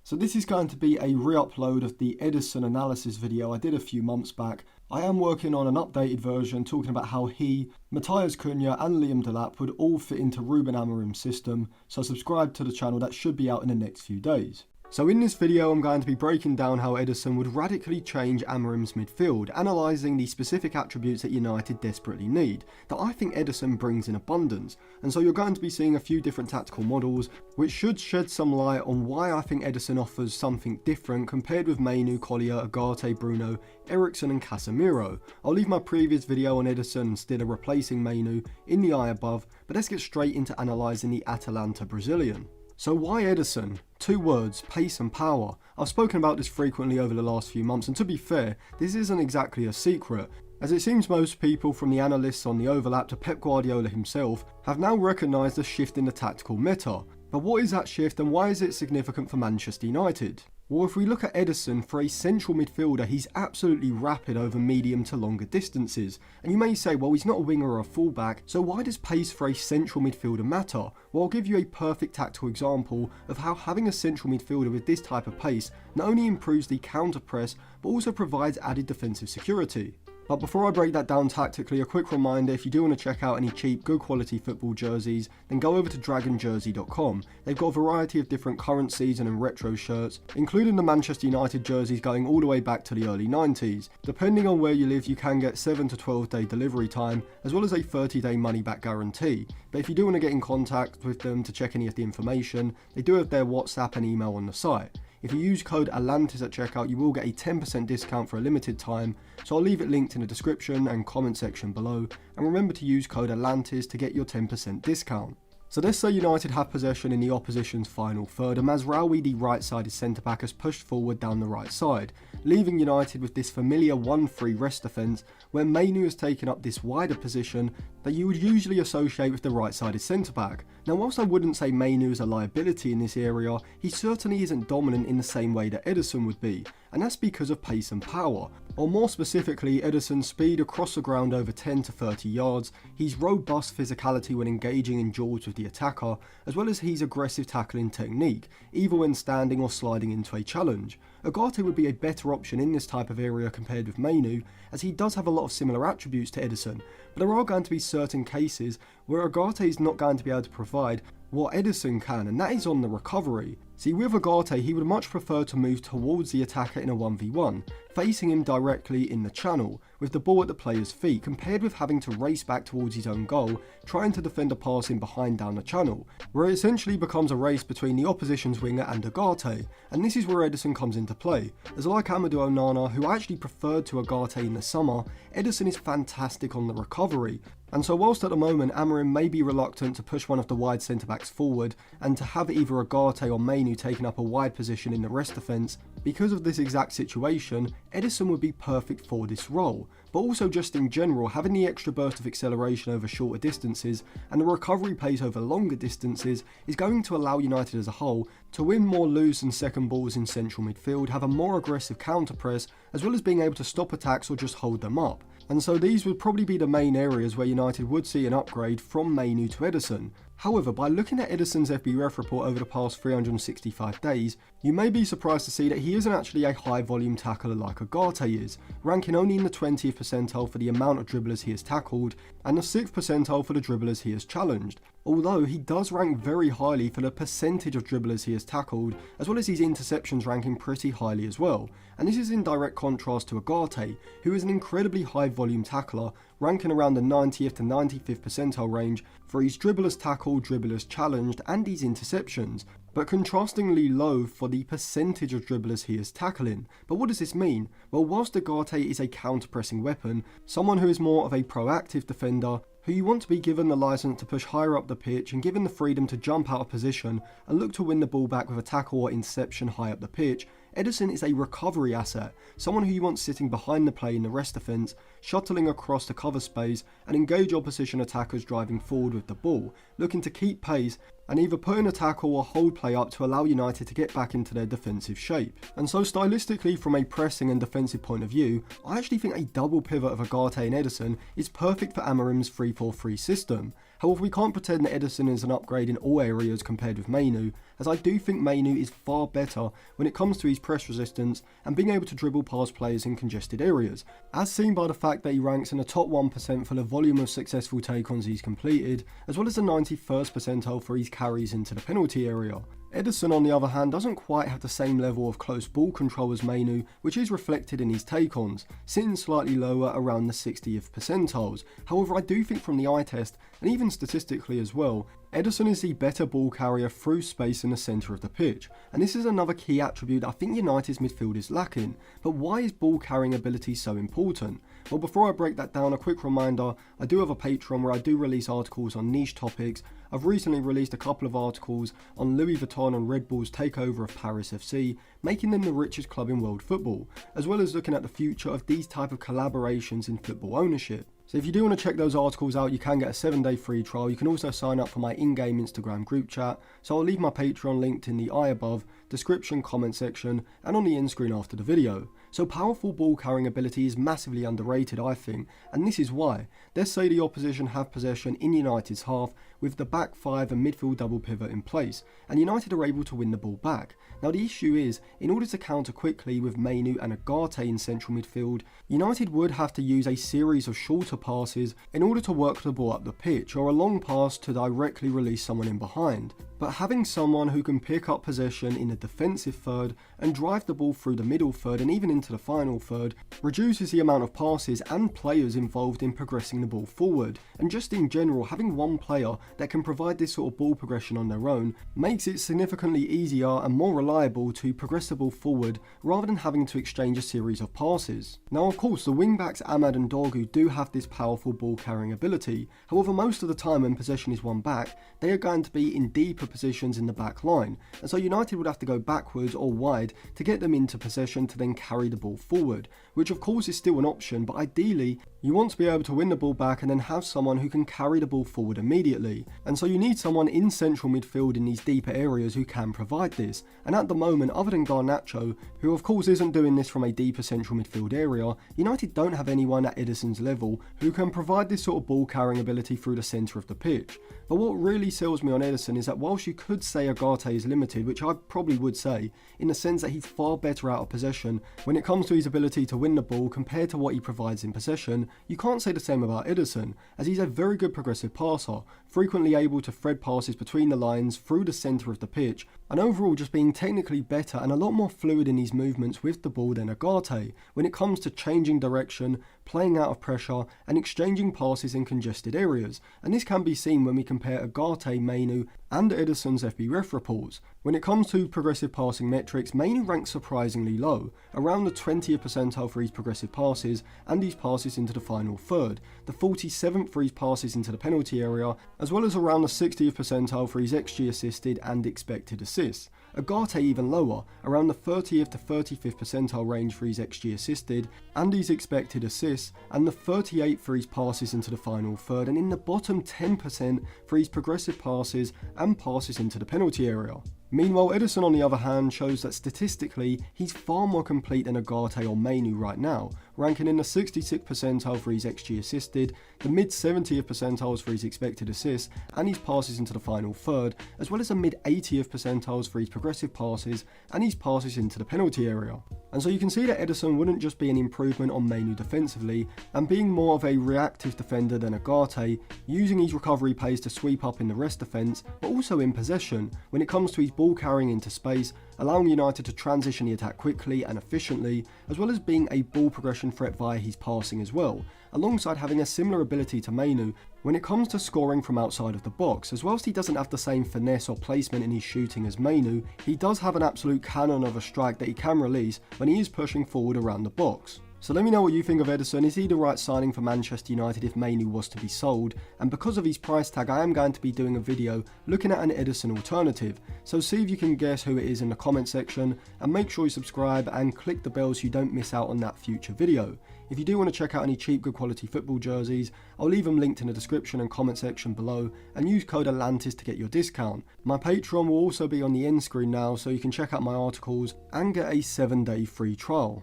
So this is going to be a re-upload of the Ederson analysis video I did a few months back. I am working on an updated version talking about how he, Matthias Cunha and Liam Delap would all fit into Ruben Amorim's system, so subscribe to the channel. That should be out in the next few days. So in this video I'm going to be breaking down how Ederson would radically change Amorim's midfield, analysing the specific attributes that United desperately need, that I think Ederson brings in abundance. And so you're going to be seeing a few different tactical models, which should shed some light on why I think Ederson offers something different compared with Mainoo, Collier, Ugarte, Bruno, Ederson and Casemiro. I'll leave my previous video on Ederson instead of replacing Mainoo in the eye above, but let's get straight into analysing the Atalanta Brazilian. So why Ederson? Two words, pace and power. I've spoken about this frequently over the last few months, and to be fair, this isn't exactly a secret, as it seems most people from the analysts on the overlap to Pep Guardiola himself have now recognised a shift in the tactical meta. But what is that shift and why is it significant for Manchester United? Well, if we look at Ederson, for a central midfielder, he's absolutely rapid over medium to longer distances. And you may say, well, he's not a winger or a fullback, so why does pace for a central midfielder matter? Well, I'll give you a perfect tactical example of how having a central midfielder with this type of pace not only improves the counter press, but also provides added defensive security. But before I break that down tactically, a quick reminder, if you do want to check out any cheap, good quality football jerseys, then go over to dragonjersey.com. They've got a variety of different current season and retro shirts, including the Manchester United jerseys going all the way back to the early 90s. Depending on where you live, you can get 7 to 12 day delivery time, as well as a 30-day money-back guarantee. But if you do want to get in contact with them to check any of the information, they do have their WhatsApp and email on the site. If you use code ATLANTIS at checkout, you will get a 10% discount for a limited time, so I'll leave it linked in the description and comment section below, and remember to use code ATLANTIS to get your 10% discount. So let's say United have possession in the opposition's final third, and Mazraoui, the right-sided centre-back, has pushed forward down the right side, leaving United with this familiar 1-3 rest defence, where Mainoo has taken up this wider position that you would usually associate with the right-sided centre-back. Now, whilst I wouldn't say Mainoo is a liability in this area, he certainly isn't dominant in the same way that Ederson would be, and that's because of pace and power. Or more specifically, Ederson's speed across the ground over 10 to 30 yards, his robust physicality when engaging in duels with the attacker, as well as his aggressive tackling technique, either when standing or sliding into a challenge. Ugarte would be a better option in this type of area compared with Mainoo, as he does have a lot of similar attributes to Ederson, but there are going to be certain cases where Ugarte is not going to be able to provide what Ederson can, and that is on the recovery. See, with Ugarte, he would much prefer to move towards the attacker in a 1v1, facing him directly in the channel, with the ball at the player's feet, compared with having to race back towards his own goal, trying to defend a pass in behind down the channel, where it essentially becomes a race between the opposition's winger and Ugarte, and this is where Ederson comes into play, as like Amadou Onana, who I actually preferred to Ugarte in the summer, Ederson is fantastic on the recovery. And so whilst at the moment Amorim may be reluctant to push one of the wide centre-backs forward and to have either Ugarte or Mainoo taking up a wide position in the rest defence, because of this exact situation, Ederson would be perfect for this role. But also just in general, having the extra burst of acceleration over shorter distances and the recovery pace over longer distances is going to allow United as a whole to win more loose and second balls in central midfield, have a more aggressive counter press, as well as being able to stop attacks or just hold them up. And so these would probably be the main areas where United would see an upgrade from Mainoo to Ederson. However, by looking at Ederson's FBref report over the past 365 days, you may be surprised to see that he isn't actually a high volume tackler like Ugarte is, ranking only in the 20th percentile for the amount of dribblers he has tackled, and the 6th percentile for the dribblers he has challenged. Although he does rank very highly for the percentage of dribblers he has tackled, as well as his interceptions ranking pretty highly as well. And this is in direct contrast to Ugarte, who is an incredibly high volume tackler, ranking around the 90th to 95th percentile range for his dribblers tackled, dribblers challenged and his interceptions, but contrastingly low for the percentage of dribblers he is tackling. But what does this mean? Well, whilst Ugarte is a counter-pressing weapon, someone who is more of a proactive defender, who you want to be given the license to push higher up the pitch and given the freedom to jump out of position and look to win the ball back with a tackle or interception high up the pitch, Ederson is a recovery asset, someone who you want sitting behind the play in the rest defence, shuttling across the cover space and engage opposition attackers driving forward with the ball, looking to keep pace and either put in a tackle or hold play up to allow United to get back into their defensive shape. And so stylistically, from a pressing and defensive point of view, I actually think a double pivot of Ugarte and Ederson is perfect for Amorim's 3-4-3 system. However, we can't pretend that Ederson is an upgrade in all areas compared with Mainoo, as I do think Mainoo is far better when it comes to his press resistance and being able to dribble past players in congested areas, as seen by the fact that he ranks in the top 1% for the volume of successful take-ons he's completed, as well as the 91st percentile for his carries into the penalty area. Ederson, on the other hand, doesn't quite have the same level of close ball control as Mainoo, which is reflected in his take-ons, sitting slightly lower around the 60th percentiles. However, I do think from the eye test, and even statistically as well, Ederson is the better ball carrier through space in the centre of the pitch, and this is another key attribute I think United's midfield is lacking. But why is ball carrying ability so important? Well, before I break that down, a quick reminder, I do have a Patreon where I do release articles on niche topics. I've recently released a couple of articles on Louis Vuitton and Red Bull's takeover of Paris FC, making them the richest club in world football, as well as looking at the future of these type of collaborations in football ownership. So if you do want to check those articles out, you can get a 7-day free trial. You can also sign up for my in-game Instagram group chat. So I'll leave my Patreon linked in the eye above, description, comment section, and on the end screen after the video. So powerful ball carrying ability is massively underrated, I think, and this is why. Let's say the opposition have possession in United's half with the back five and midfield double pivot in place, and United are able to win the ball back. Now the issue is, in order to counter quickly with Mainoo and Ugarte in central midfield, United would have to use a series of shorter passes in order to work the ball up the pitch, or a long pass to directly release someone in behind. But having someone who can pick up possession in the defensive third and drive the ball through the middle third and even into the final third reduces the amount of passes and players involved in progressing the ball forward. And just in general, having one player that can provide this sort of ball progression on their own makes it significantly easier and more reliable to progress the ball forward rather than having to exchange a series of passes. Now of course, the wing-backs Ahmad and Dorgu do have this powerful ball carrying ability. However, most of the time when possession is won back, they are going to be in deeper positions in the back line, and so United would have to go backwards or wide to get them into possession to then carry the ball forward, which of course is still an option, but ideally you want to be able to win the ball back and then have someone who can carry the ball forward immediately, and so you need someone in central midfield in these deeper areas who can provide this. And at the moment, other than Garnacho, who of course isn't doing this from a deeper central midfield area, United don't have anyone at Ederson's level who can provide this sort of ball carrying ability through the centre of the pitch. But what really sells me on Ederson is that whilst you could say Ugarte is limited, which I probably would say, in the sense that he's far better out of possession when it comes to his ability to win the ball compared to what he provides in possession, you can't say the same about Ederson, as he's a very good progressive passer, frequently able to thread passes between the lines through the centre of the pitch, and overall just being technically better and a lot more fluid in his movements with the ball than Ugarte when it comes to changing direction, playing out of pressure and exchanging passes in congested areas. And this can be seen when we compare Ugarte, Mainoo and Ederson's FBref reports. When it comes to progressive passing metrics, Mainoo ranks surprisingly low, around the 20th percentile for his progressive passes and his passes into the final third, the 47th for his passes into the penalty area, as well as around the 60th percentile for his XG assisted and expected assists. Ugarte even lower, around the 30th to 35th percentile range for his XG assisted and his expected assists, and the 38th for his passes into the final third, and in the bottom 10% for his progressive passes and passes into the penalty area. Meanwhile, Ederson on the other hand shows that statistically he's far more complete than Ugarte or Mainoo right now, ranking in the 66th percentile for his XG assisted, the mid 70th percentiles for his expected assists and his passes into the final third, as well as the mid 80th percentiles for his progressive passes and his passes into the penalty area. And so you can see that Ederson wouldn't just be an improvement on Mainoo defensively and being more of a reactive defender than Ugarte, using his recovery pace to sweep up in the rest defence, but also in possession when it comes to his ball carrying into space, allowing United to transition the attack quickly and efficiently, as well as being a ball progression threat via his passing as well, alongside having a similar ability to Mainoo when it comes to scoring from outside of the box. As whilst he doesn't have the same finesse or placement in his shooting as Mainoo, he does have an absolute cannon of a strike that he can release when he is pushing forward around the box. So let me know what you think of Ederson. Is he the right signing for Manchester United if Mainoo was to be sold? And because of his price tag, I am going to be doing a video looking at an Ederson alternative. So see if you can guess who it is in the comment section, and make sure you subscribe and click the bell so you don't miss out on that future video. If you do want to check out any cheap good quality football jerseys, I'll leave them linked in the description and comment section below, and use code Atlantis to get your discount. My Patreon will also be on the end screen now, so you can check out my articles and get a 7-day free trial.